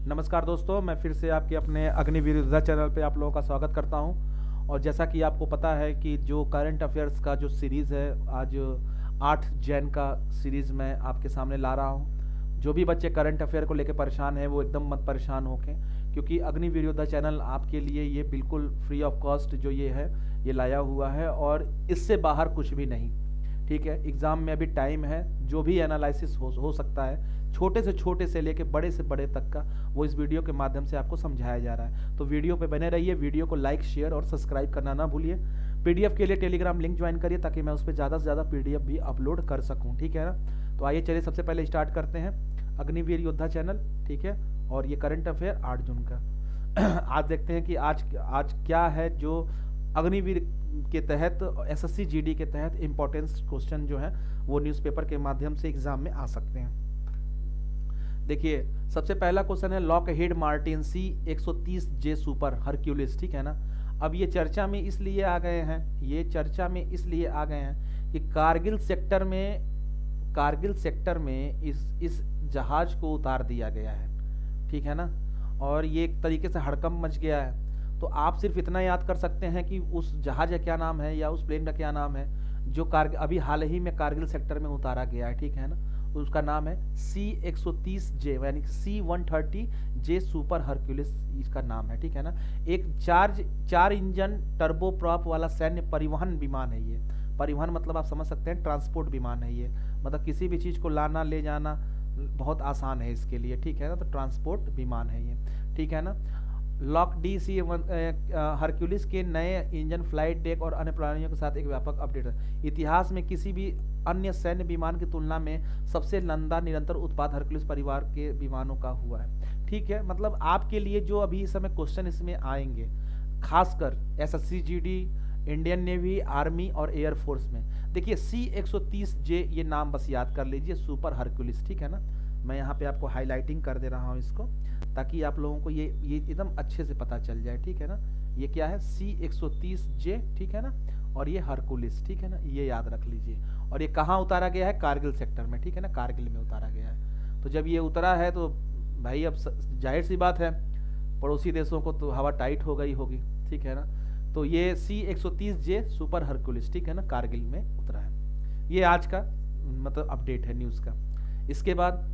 नमस्कार दोस्तों, मैं फिर से आपके अपने अग्निवीर योद्धा चैनल पे आप लोगों का स्वागत करता हूं। और जैसा कि आपको पता है कि जो करंट अफेयर्स का जो सीरीज़ है, आज 8 जैन का सीरीज़ मैं आपके सामने ला रहा हूं। जो भी बच्चे करंट अफेयर को लेकर परेशान हैं वो एकदम मत परेशान होके, क्योंकि अग्निवीर योद्धा चैनल आपके लिए ये बिल्कुल फ्री ऑफ कॉस्ट जो ये है ये लाया हुआ है, और इससे बाहर कुछ भी नहीं। ठीक है, एग्ज़ाम में अभी टाइम है, जो भी एनालिसिस हो सकता है, छोटे से लेके बड़े से बड़े तक का, वो इस वीडियो के माध्यम से आपको समझाया जा रहा है। तो वीडियो पे बने रहिए, वीडियो को लाइक, शेयर और सब्सक्राइब करना ना भूलिए। पीडीएफ के लिए टेलीग्राम लिंक ज्वाइन करिए ताकि मैं उस पर ज़्यादा से ज़्यादा पीडीएफ भी अपलोड कर सकूँ। ठीक है ना? तो आइए चलिए सबसे पहले स्टार्ट करते हैं अग्निवीर योद्धा चैनल। ठीक है, और ये करंट अफेयर 8 जून का। आज देखते हैं कि आज क्या है जो अग्निवीर के तहत, एसएससी जीडी के तहत इम्पोर्टेंस क्वेश्चन जो है वो न्यूज़पेपर के माध्यम से एग्जाम में आ सकते हैं। देखिए, सबसे पहला क्वेश्चन है Lockheed Martin C-130J super Hercules. ठीक है ना? अब ये चर्चा में इसलिए आ गए हैं, कि कारगिल सेक्टर में इस जहाज को उतार दिया गया है। ठीक है ना? और ये एक तरीके से हड़कंप मच गया है। तो आप सिर्फ इतना याद कर सकते हैं कि उस जहाज का क्या नाम है या उस प्लेन का क्या नाम है जो अभी हाल ही में कारगिल सेक्टर में उतारा गया है। ठीक है ना? उसका नाम है C-130J, यानी C-130J सुपर हरक्यूलिस इसका नाम है। ठीक है ना? एक चार इंजन टर्बो प्रॉप वाला सैन्य परिवहन विमान है ये। परिवहन मतलब आप समझ सकते हैं, ट्रांसपोर्ट विमान है ये। मतलब किसी भी चीज़ को लाना ले जाना बहुत आसान है इसके लिए। ठीक है ना? तो ट्रांसपोर्ट विमान है ये। ठीक है ना? लॉक डी सी हरक्यूलिस के नए इंजन, फ्लाइट डेक और अन्य प्रणालियों के साथ एक व्यापक अपडेट है। इतिहास में किसी भी अन्य सैन्य विमान की तुलना में सबसे लंबा निरंतर उत्पाद हरक्यूलिस परिवार के विमानों का हुआ है। ठीक है, मतलब आपके लिए जो अभी इस समय क्वेश्चन इसमें आएंगे, खासकर SSC GD, Indian navy, army और एयरफोर्स में, देखिए C-130J ये नाम बस याद कर लीजिए, सुपर हरक्यूलिस। ठीक है ना? मैं यहाँ पे आपको हाईलाइटिंग कर दे रहा हूँ इसको, ताकि आप लोगों को ये एकदम अच्छे से पता चल जाए। ठीक है ना? ये क्या है? C-130J। ठीक है ना? और ये हरक्यूलिस। ठीक है ना? ये याद रख लीजिए। और ये कहाँ उतारा गया है? कारगिल सेक्टर में। ठीक है ना? कारगिल में उतारा गया है। तो जब ये उतरा है तो भाई अब जाहिर सी बात है, पड़ोसी देशों को तो हवा टाइट हो गई होगी। ठीक है ना? तो ये C-130J सुपर हरक्यूलिस, ठीक है ना, कारगिल में उतरा है। ये आज का मतलब अपडेट है न्यूज़ का। इसके बाद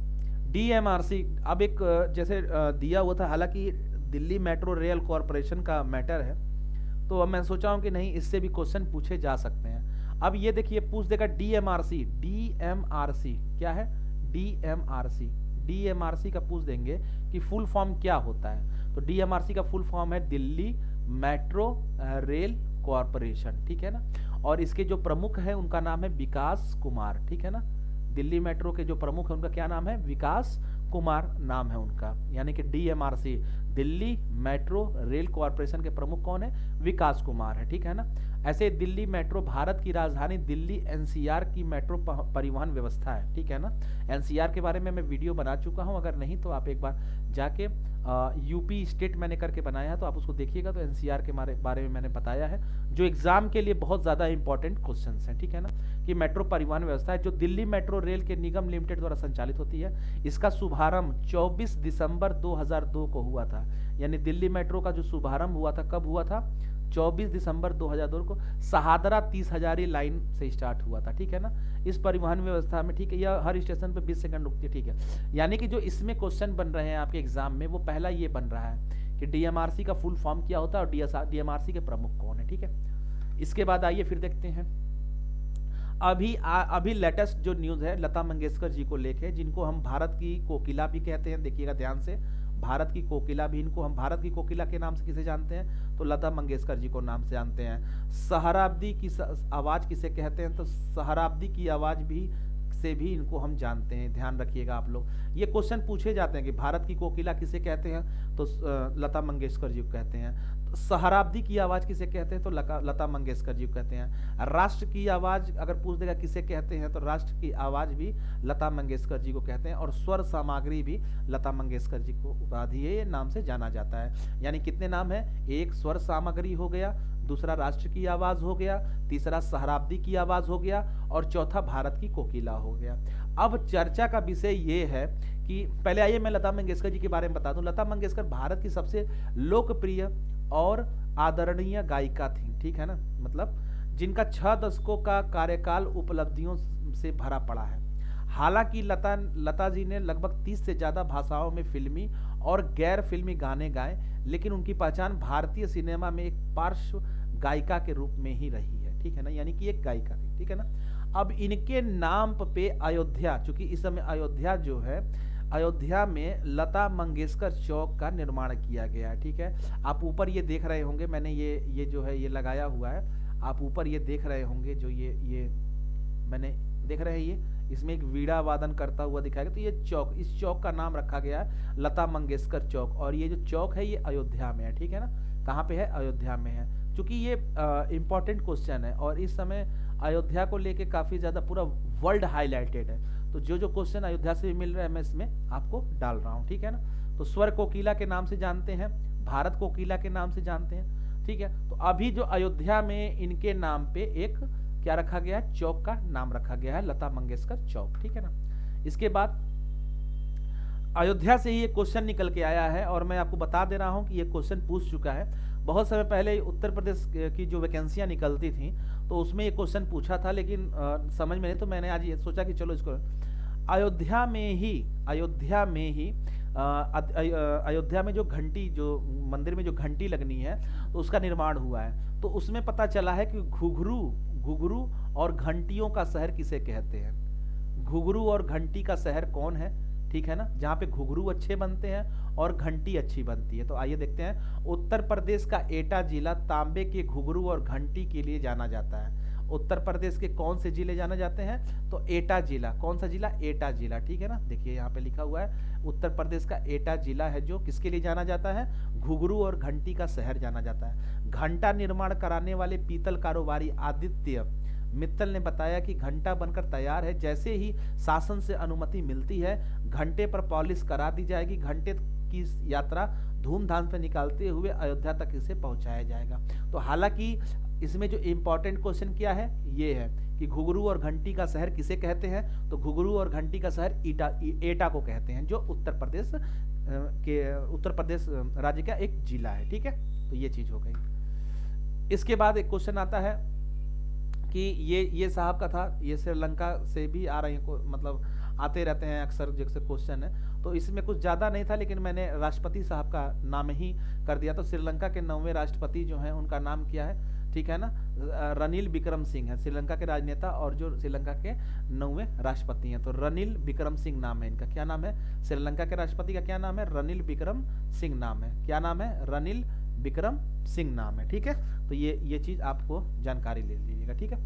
DMRC, अब एक जैसे दिया हुआ था, हालांकि दिल्ली मेट्रो रेल कॉरपोरेशन का मैटर है, तो अब मैं सोचा हूँ कि नहीं, इससे भी क्वेश्चन पूछे जा सकते हैं। अब ये देखिए पूछ देगा DMRC क्या है? DMRC का पूछ देंगे कि फुल फॉर्म क्या होता है। तो DMRC का फुल फॉर्म है दिल्ली मेट्रो रेल कॉरपोरेशन। ठीक है ना? और इसके जो प्रमुख है उनका नाम है विकास कुमार। ठीक है ना? दिल्ली मेट्रो के जो प्रमुख है उनका क्या नाम है? विकास कुमार नाम है उनका। यानी कि DMRC, Delhi metro rail corporation के प्रमुख कौन है? विकास कुमार है। ठीक है ना? ऐसे दिल्ली मेट्रो भारत की राजधानी दिल्ली NCR की मेट्रो परिवहन व्यवस्था है। ठीक है ना? NCR के बारे में मैं वीडियो बना चुका हूं, अगर नहीं तो आप एक बार जाके यूपी स्टेट मैंने करके बनाया है, तो आप उसको देखिएगा। तो NCR के बारे में मैंने बताया है, जो एग्जाम के लिए बहुत ज़्यादा इंपॉर्टेंट क्वेश्चन हैं। ठीक है ना? कि मेट्रो परिवहन व्यवस्था है जो दिल्ली मेट्रो रेल के निगम लिमिटेड द्वारा संचालित होती है। इसका शुभारंभ 24 दिसंबर 2002 को हुआ था। यानी दिल्ली मेट्रो का जो शुभारंभ हुआ था, कब हुआ था? 24 दिसंबर 2002 को शहादरा 30 हजारी लाइन से स्टार्ट हुआ था। ठीक है ना? इस परिवहन व्यवस्था में, ठीक है, यह हर स्टेशन पर 20 सेकंड रुकती है। ठीक है, यानी कि जो इसमें क्वेश्चन बन रहे हैं आपके एग्जाम में, वो पहला ये बन रहा है कि DMRC का फुल फॉर्म क्या होता है और DMRC के प्रमुख कौन है। ठीक है, इसके बाद आइए फिर देखते हैं अभी लेटेस्ट जो न्यूज़ है लता मंगेशकर जी को लेके, जिनको हम भारत की कोकिला भी कहते हैं। देखिएगा ध्यान से, भारत की कोकिला भी, इनको हम भारत की कोकिला के नाम से किसे जानते हैं? तो लता मंगेशकर जी को नाम से जानते हैं। सहराब्दी की आवाज़ किसे कहते हैं? तो सहराब्दी की आवाज़ भी से भी इनको हम जानते हैं। ध्यान रखिएगा आप लोग, ये क्वेश्चन पूछे जाते हैं कि भारत की कोकिला किसे कहते हैं? तो लता मंगेशकर जी को कहते हैं। तो सहराब्दी की आवाज़ किसे कहते हैं? तो लता मंगेशकर जी को कहते हैं। राष्ट्र की आवाज़ अगर पूछ देगा किसे कहते हैं, तो राष्ट्र की आवाज़ भी लता मंगेशकर जी को कहते हैं। और स्वर सामग्री भी लता मंगेशकर जी को उपाधि है, ये नाम से जाना जाता है। यानी कितने नाम है? एक स्वर सामग्री हो गया, दूसरा राष्ट्र की आवाज हो गया, तीसरा सहराब्दी की आवाज हो गया, और चौथा भारत की कोकिला हो गया। अब चर्चा का विषय ये है कि पहले आइए मैं लता मंगेशकर जी के बारे में बता दूं। लता मंगेशकर भारत की सबसे लोकप्रिय और आदरणीय गायिका थी, ठीक है ना, मतलब जिनका 6 दशकों का कार्यकाल उपलब्धियों से भरा पड़ा है। हालांकि लता जी ने लगभग 30 से ज्यादा भाषाओं में फिल्मी और गैर फिल्मी गाने गाए, लेकिन उनकी पहचान भारतीय सिनेमा में एक पार्श्व गायिका के रूप में ही रही है, ठीक है ना, यानी कि एक गायिका थी, ठीक है ना। अब इनके नाम पे अयोध्या, चूंकि इस समय अयोध्या जो है, अयोध्या में लता मंगेशकर चौक का निर्माण किया गया है, ठीक है। आप ऊपर ये देख रहे होंगे, मैंने ये जो है ये लगाया हुआ है, आप ऊपर ये देख रहे होंगे, जो ये मैंने देख रहे हैं, ये इसमें एक वीणा वादन करता हुआ दिखाया गया। तो ये चौक, इस चौक का नाम रखा गया है लता मंगेशकर चौक, और ये जो चौक है ये अयोध्या में है, ठीक है ना, कहाँ पे है, अयोध्या में है। चूंकि ये इंपॉर्टेंट क्वेश्चन है और इस समय अयोध्या को लेके काफी ज्यादा पूरा वर्ल्ड हाईलाइटेड है, तो जो जो क्वेश्चन अयोध्या से भी मिल रहा है मैं इसमें आपको डाल रहा हूँ, ठीक है ना। तो स्वर कोकिला के नाम से जानते हैं, भारत कोकिला के नाम से जानते हैं, ठीक है। तो अभी जो अयोध्या में इनके नाम पे एक क्या रखा गया है, चौक का नाम रखा गया है लता मंगेशकर चौक, ठीक है ना। इसके बाद अयोध्या से ही एक क्वेश्चन निकल के आया है और मैं आपको बता दे रहा हूं कि ये क्वेश्चन पूछ चुका है। बहुत समय पहले उत्तर प्रदेश की जो वैकेंसियां निकलती थी तो उसमें ये क्वेश्चन पूछा था, लेकिन समझ में नहीं, तो मैंने आज ये सोचा कि चलो इसको अयोध्या में ही अयोध्या में जो घंटी, जो मंदिर में जो घंटी लगनी है तो उसका निर्माण हुआ है। तो उसमें पता चला है कि घुघरू और घंटियों का शहर किसे कहते हैं। घुघरू और घंटी का शहर कौन है, ठीक है ना, जहाँ पे घुघरू अच्छे बनते हैं और घंटी अच्छी बनती है। तो आइए देखते हैं। उत्तर प्रदेश का एटा जिला तांबे के घुघरू और घंटी के लिए जाना जाता है। उत्तर प्रदेश के कौन से जिले जाने जाते हैं, तो एटा जिला, कौन सा जिला, एटा जिला, ठीक है ना। देखिए यहाँ पे लिखा हुआ है उत्तर प्रदेश का एटा जिला है जो किसके लिए जाना जाता है, घुघरू और घंटी का शहर जाना जाता है। घंटा निर्माण कराने वाले पीतल कारोबारी आदित्य मित्तल ने बताया कि घंटा बनकर तैयार है, जैसे ही शासन से अनुमति मिलती है घंटे पर पॉलिश करा दी जाएगी। घंटे की यात्रा धूमधाम से निकालते हुए अयोध्या तक इसे पहुंचाया जाएगा। तो हालांकि इसमें जो इंपॉर्टेंट क्वेश्चन क्या है, ये है कि घुघरू और घंटी का शहर किसे कहते हैं, तो घुघरू और घंटी का शहर एटा को कहते हैं, जो उत्तर प्रदेश राज्य का एक जिला है, ठीक है। तो ये चीज हो गई। इसके बाद एक क्वेश्चन आता है कि ये साहब का था, ये श्रीलंका से भी आ रहे हैं, मतलब आते रहते हैं अक्सर जैसे क्वेश्चन है। तो इसमें कुछ ज्यादा नहीं था, लेकिन मैंने राष्ट्रपति साहब का नाम ही कर दिया। तो श्रीलंका के 9वें राष्ट्रपति जो हैं उनका नाम क्या है, ठीक है ना, रनिल विक्रम सिंह है, श्रीलंका के राजनेता और जो श्रीलंका के 9वें राष्ट्रपति हैं। तो रनिल विक्रम सिंह नाम है इनका। क्या नाम है, श्रीलंका के राष्ट्रपति का क्या नाम है, रनिल विक्रम सिंह नाम है। क्या नाम है, रनिल विक्रम सिंह नाम है, ठीक है। तो ये चीज आपको जानकारी ले लीजिएगा, ठीक है।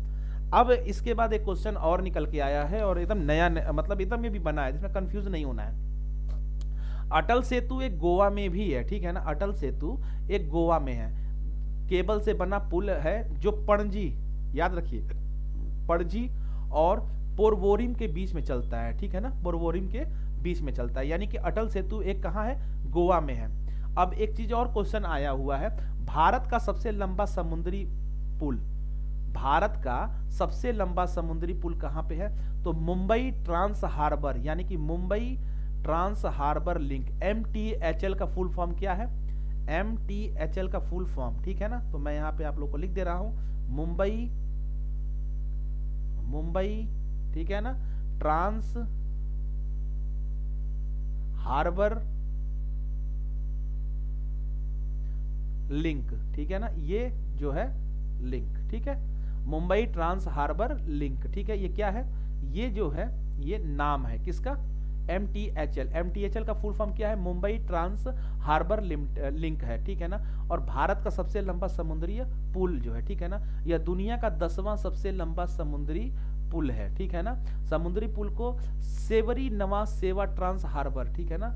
अब इसके बाद एक क्वेश्चन और निकल के आया है और एकदम नया मतलब एकदम ये भी बना है, जिसमें कंफ्यूज नहीं होना है। अटल सेतु एक गोवा में भी है, ठीक है ना, अटल सेतु एक गोवा में है। केबल से बना पुल है जो पणजी, याद रखिए, पणजी और पोरवोरिम के बीच में चलता है, ठीक है ना, पोरवोरिम के बीच में चलता है, यानी कि अटल सेतु एक कहाँ है, गोवा में है। अब एक चीज और क्वेश्चन आया हुआ है, भारत का सबसे लंबा समुद्री पुल, भारत का सबसे लंबा समुद्री पुल कहां पे है, तो मुंबई ट्रांस हार्बर, यानी कि Mumbai trans harbour link. MTHL का फुल फॉर्म क्या है, MTHL का फुल फॉर्म, ठीक है ना। तो मैं यहां पे आप लोग को लिख दे रहा हूं, मुंबई, ठीक है ना, ट्रांस हार्बर लिंक, ठीक है ना, ये जो है लिंक, ठीक है, मुंबई ट्रांस हार्बर लिंक, ठीक है। ये क्या है, ये जो है ये नाम है किसका, MTHL का फुल फॉर्म क्या है, मुंबई ट्रांस हार्बर लिंक है, ठीक है ना। और भारत का सबसे लंबा समुद्री पुल जो है, ठीक है ना, यह दुनिया का 10वां सबसे लंबा समुद्री पुल है, ठीक है ना। समुद्री पुल को सेवरी नवा सेवा ट्रांस हार्बर, ठीक है ना,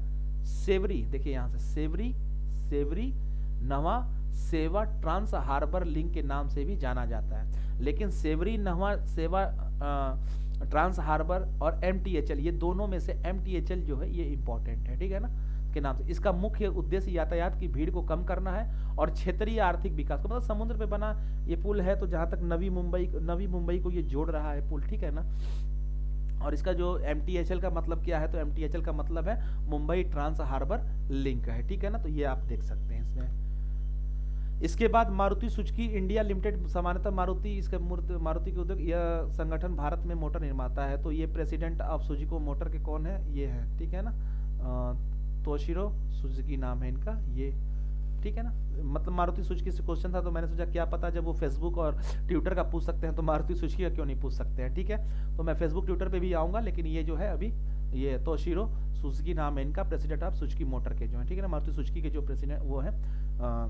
सेवरी, देखिए यहां से सेवरी नवा सेवा ट्रांस हार्बर लिंक के नाम से भी जाना जाता है। लेकिन सेवरी नवा सेवा ट्रांस हार्बर और MTHL, ये दोनों में से MTHL जो है ये इंपॉर्टेंट है, ठीक है ना, के नाम से। इसका मुख्य उद्देश्य यातायात की भीड़ को कम करना है और क्षेत्रीय आर्थिक विकास को, मतलब समुद्र पे बना ये पुल है, तो जहां तक नवी मुंबई को ये जोड़ रहा है पुल, ठीक है ना। और इसका जो MTHL का मतलब क्या है, तो MTHL का मतलब है मुंबई ट्रांस हार्बर लिंक है, ठीक है ना। तो ये आप देख सकते हैं इसमें। इसके बाद मारुति सुजुकी इंडिया लिमिटेड, सामान्यतः मारुति, इसका मारुति के उद्योग, यह संगठन भारत में मोटर निर्माता है। तो ये प्रेसिडेंट ऑफ सुजुकी मोटर के कौन है, ये है, ठीक है ना, तोशिरो सुजुकी नाम है इनका, ये, ठीक है ना। मतलब मारुति सुजुकी से क्वेश्चन था तो मैंने सोचा क्या पता जब वो फेसबुक और ट्विटर का पूछ सकते हैं तो मारुति सुजुकी का क्यों नहीं पूछ सकते हैं, ठीक है। तो मैं फेसबुक ट्विटर पे भी आऊंगा, लेकिन ये जो है अभी ये तोशिरो सुजुकी नाम है इनका, प्रेसिडेंट ऑफ सुजुकी मोटर के जो है, ठीक है ना। मारुति सुजुकी के जो प्रेसिडेंट वो है,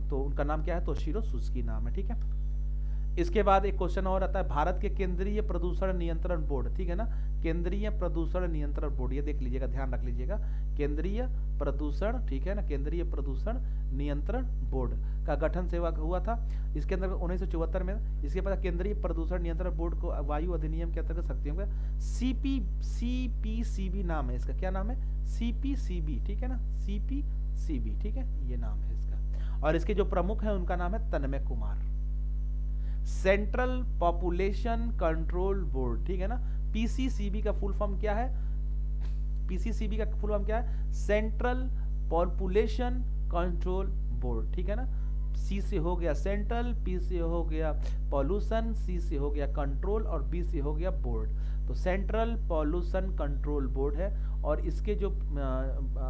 तो उनका नाम क्या है, तोशिरो सुजुकी नाम है, ठीक है। इसके बाद एक क्वेश्चन और आता है, भारत के केंद्रीय प्रदूषण नियंत्रण बोर्ड, ठीक है ना, केंद्रीय प्रदूषण नियंत्रण बोर्ड, ये देख लीजिएगा, ध्यान रख लीजिएगा, केंद्रीय प्रदूषण, ठीक है ना, केंद्रीय प्रदूषण नियंत्रण बोर्ड का गठन सेवा हुआ था इसके अंदर 1974 में। इसके बाद केंद्रीय प्रदूषण नियंत्रण बोर्ड को वायु अधिनियम के अंतर्गत शक्तियों का CPCB नाम है इसका, क्या नाम है, CPCB, ठीक है ना, CPCB, ठीक है, ये नाम है इसका। और इसके जो प्रमुख है उनका नाम है Tanmay Kumar. Central population control board, ठीक है ना, PCCB का फुल फॉर्म क्या है, PCCB का फुल फॉर्म क्या है, सेंट्रल पॉपुलेशन कंट्रोल बोर्ड, ठीक है ना। C से हो गया सेंट्रल, P से हो गया पॉल्यूशन, C से हो गया कंट्रोल और B से हो गया बोर्ड। तो सेंट्रल पॉल्यूशन कंट्रोल बोर्ड है और इसके जो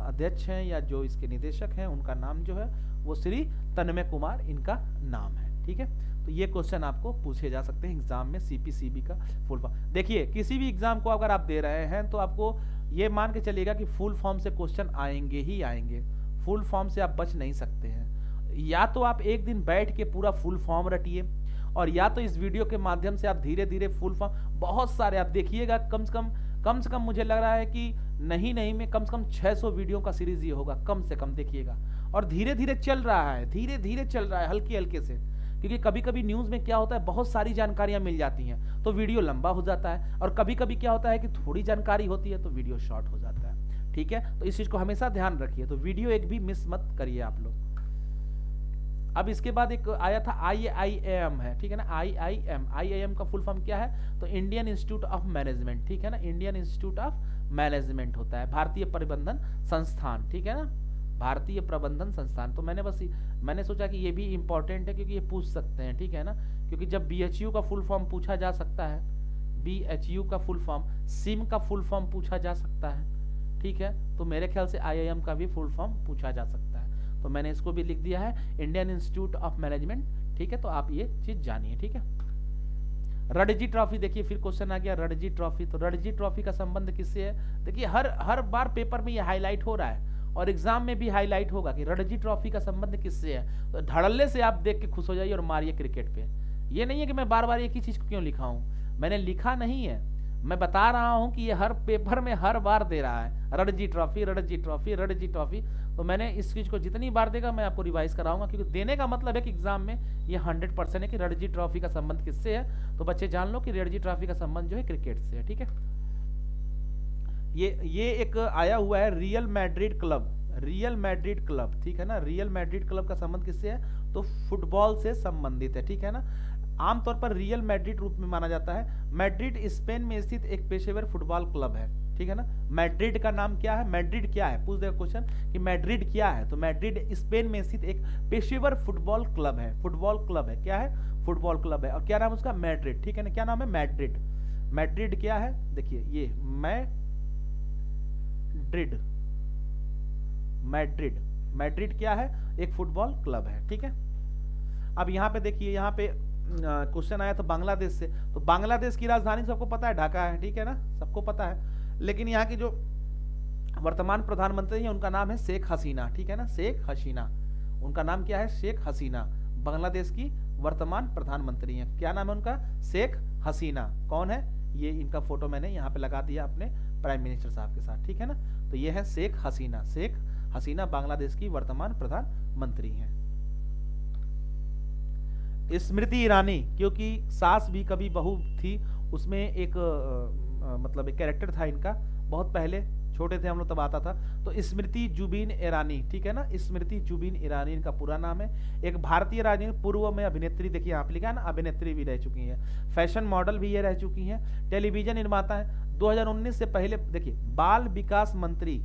अध्यक्ष हैं या जो इसके निदेशक हैं उनका नाम जो है वो श्री तन्मय कुमार इनका नाम है, ठीक है। तो ये क्वेश्चन आपको पूछे जा सकते हैं एग्जाम में, CPCB का फुल फॉर्म। देखिए किसी भी एग्जाम को अगर आप दे रहे हैं तो आपको ये मान के चलिएगा कि फुल फॉर्म से क्वेश्चन आएंगे ही आएंगे, फुल फॉर्म से आप बच नहीं सकते हैं। या तो आप एक दिन बैठ के पूरा फुल फॉर्म रटिए, और या तो इस वीडियो के माध्यम से आप धीरे धीरे फुल फॉर्म, बहुत सारे आप देखिएगा, कम से कम मुझे लग रहा है कि नहीं में कम से कम 600 वीडियो का सीरीज ये होगा, कम से कम देखिएगा। और धीरे धीरे चल रहा है, धीरे धीरे चल रहा है, हल्के हल्के से, क्योंकि कभी कभी न्यूज में क्या होता है, बहुत सारी जानकारियां मिल जाती हैं तो वीडियो लंबा हो जाता है, और कभी कभी क्या होता है कि थोड़ी जानकारी होती है तो वीडियो शॉर्ट हो जाता है, ठीक है। तो इस चीज को हमेशा ध्यान रखिए, तो वीडियो एक भी मिस मत करिए आप लोग। अब इसके बाद एक आया था IIM है, ठीक है ना, IIM का फुल फॉर्म क्या है, तो इंडियन इंस्टीट्यूट ऑफ मैनेजमेंट, ठीक है ना, इंडियन इंस्टीट्यूट ऑफ मैनेजमेंट होता है, भारतीय प्रबंधन संस्थान, ठीक है ना, भारतीय प्रबंधन संस्थान। तो मैंने सोचा कि ये भी इंपॉर्टेंट है क्योंकि ये पूछ सकते हैं, ठीक है ना, क्योंकि जब BHU का फुल फॉर्म पूछा जा सकता है, BHU का फुल फॉर्म, सिम का फुल फॉर्म पूछा जा सकता है, ठीक है, तो मेरे ख्याल से IIM का भी फुल फॉर्म पूछा जा सकता है। तो मैंने इसको भी लिख दिया है, इंडियन इंस्टीट्यूट ऑफ मैनेजमेंट, ठीक है। तो आप ये चीज जानिए, ठीक है। रणजी ट्रॉफी, देखिए फिर क्वेश्चन आ गया रणजी ट्रॉफी। तो रणजी ट्रॉफी का संबंध किससे है, देखिए हर बार पेपर में ये हाईलाइट हो रहा है और एग्जाम में भी हाईलाइट होगा कि रणजी ट्रॉफी का संबंध किससे है। तो धड़ल्ले से आप देख के खुश हो जाइए और मारिए क्रिकेट पे। ये नहीं है कि मैं बार बार एक ही चीज को क्यों लिखा हूं, मैंने लिखा नहीं है, मैं बता रहा हूं कि ये हर पेपर में हर बार दे रहा है, Ranji trophy Ranji trophy Ranji trophy. तो मैंने इस चीज को जितनी बार देगा मैं आपको रिवाइज कराऊंगा, क्योंकि देने का मतलब है कि एग्जाम में ये 100% है कि रणजी ट्रॉफी का संबंध किससे है। तो बच्चे जान लो कि रणजी ट्रॉफी का संबंध जो है क्रिकेट से है, ठीक है। ये एक आया हुआ है real Madrid club, real Madrid club, ठीक है ना, रियल मैड्रिड क्लब का संबंध किससे है, तो फुटबॉल से संबंधित है, ठीक है ना। आमतौर पर रियल मैड्रिड रूप में माना जाता है। मैड्रिड स्पेन में स्थित एक पेशेवर फुटबॉल क्लब है, ठीक है ना। मैड्रिड का नाम क्या है, मैड्रिड क्या है, पूछ देगा क्वेश्चन कि मैड्रिड क्या है, तो मैड्रिड स्पेन में स्थित एक पेशेवर फुटबॉल क्लब है, फुटबॉल क्लब है, क्या है, फुटबॉल क्लब है। और क्या नाम उसका, मैड्रिड, ठीक है ना, क्या नाम है, मैड्रिड। मैड्रिड क्या है, देखिए ये मैड्रिड, मैड्रिड, मैड्रिड क्या है, एक फुटबॉल क्लब है, ठीक है। अब यहाँ पे देखिए, यहाँ पे क्वेश्चन आया था बांग्लादेश से। तो बांग्लादेश की राजधानी सबको पता है ढाका है, ठीक है ना, सबको पता है। लेकिन यहाँ की जो वर्तमान प्रधानमंत्री है उनका नाम है शेख हसीना, ठीक है ना, शेख हसीना, उनका नाम क्या है, शेख हसीना, बांग्लादेश की वर्तमान प्रधानमंत्री है। क्या नाम है उनका, शेख हसीना। कौन है ये, इनका फोटो मैंने यहाँ पे लगा दिया अपने प्राइम मिनिस्टर साहब के साथ, ठीक है ना। तो ये है शेख हसीना, शेख हसीना बांग्लादेश की वर्तमान प्रधानमंत्री हैं। स्मृति ईरानी, क्योंकि सास भी कभी बहू थी, उसमें एक मतलब एक कैरेक्टर था इनका, बहुत पहले छोटे थे हम लोग तब आता था। तो स्मृति जुबिन ईरानी, ठीक है ना, स्मृति जुबिन ईरानी इनका पूरा नाम है। एक भारतीय राजनीति पूर्व में अभिनेत्री, देखिए यहाँ पे लिखा है ना, अभिनेत्री भी रह चुकी हैं, फैशन मॉडल भी ये रह चुकी हैं, टेलीविजन निर्माता है। 2019 से पहले देखिए बाल विकास मंत्री,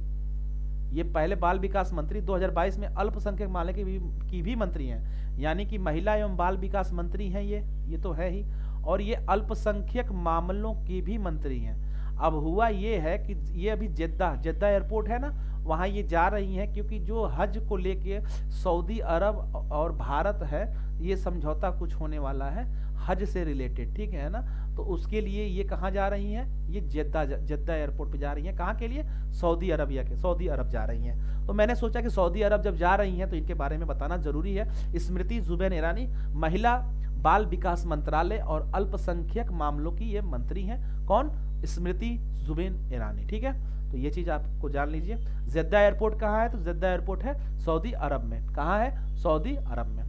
ये पहले बाल विकास मंत्री, 2022 में अल्पसंख्यक मामले की भी मंत्री हैं, यानी कि महिला एवं बाल विकास मंत्री हैं ये तो है ही, और ये अल्पसंख्यक मामलों की भी मंत्री हैं। अब हुआ ये है कि ये अभी जेद्दा एयरपोर्ट है ना, वहाँ ये जा रही हैं, क्योंकि जो हज को लेके सऊदी अरब और भारत है, ये समझौता कुछ होने वाला है हज से रिलेटेड, ठीक है ना। तो उसके लिए ये कहाँ जा रही हैं, ये जेद्दा एयरपोर्ट पे जा रही हैं, कहाँ के लिए, सऊदी अरब जा रही हैं। तो मैंने सोचा कि सऊदी अरब जब जा रही हैं तो इनके बारे में बताना जरूरी है। स्मृति जुबिन ईरानी महिला बाल विकास मंत्रालय और अल्पसंख्यक मामलों की ये मंत्री हैं। कौन, स्मृति जुबिन ईरानी, ठीक है। तो ये चीज आपको जान लीजिए। जेद्दा एयरपोर्ट कहाँ है, तो जेद्दा एयरपोर्ट है सऊदी अरब में। कहाँ है, सऊदी अरब में।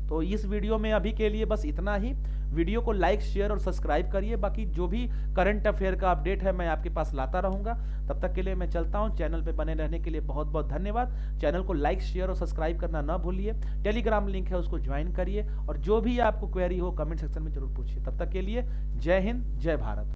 तो इस वीडियो में अभी के लिए बस इतना ही। वीडियो को लाइक शेयर और सब्सक्राइब करिए, बाकी जो भी करंट अफेयर का अपडेट है मैं आपके पास लाता रहूंगा। तब तक के लिए मैं चलता हूं। चैनल पे बने रहने के लिए बहुत बहुत धन्यवाद। चैनल को लाइक शेयर और सब्सक्राइब करना ना भूलिए। टेलीग्राम लिंक है, उसको ज्वाइन करिए, और जो भी आपको क्वेरी हो कमेंट सेक्शन में जरूर पूछिए। तब तक के लिए जय हिंद, जय भारत।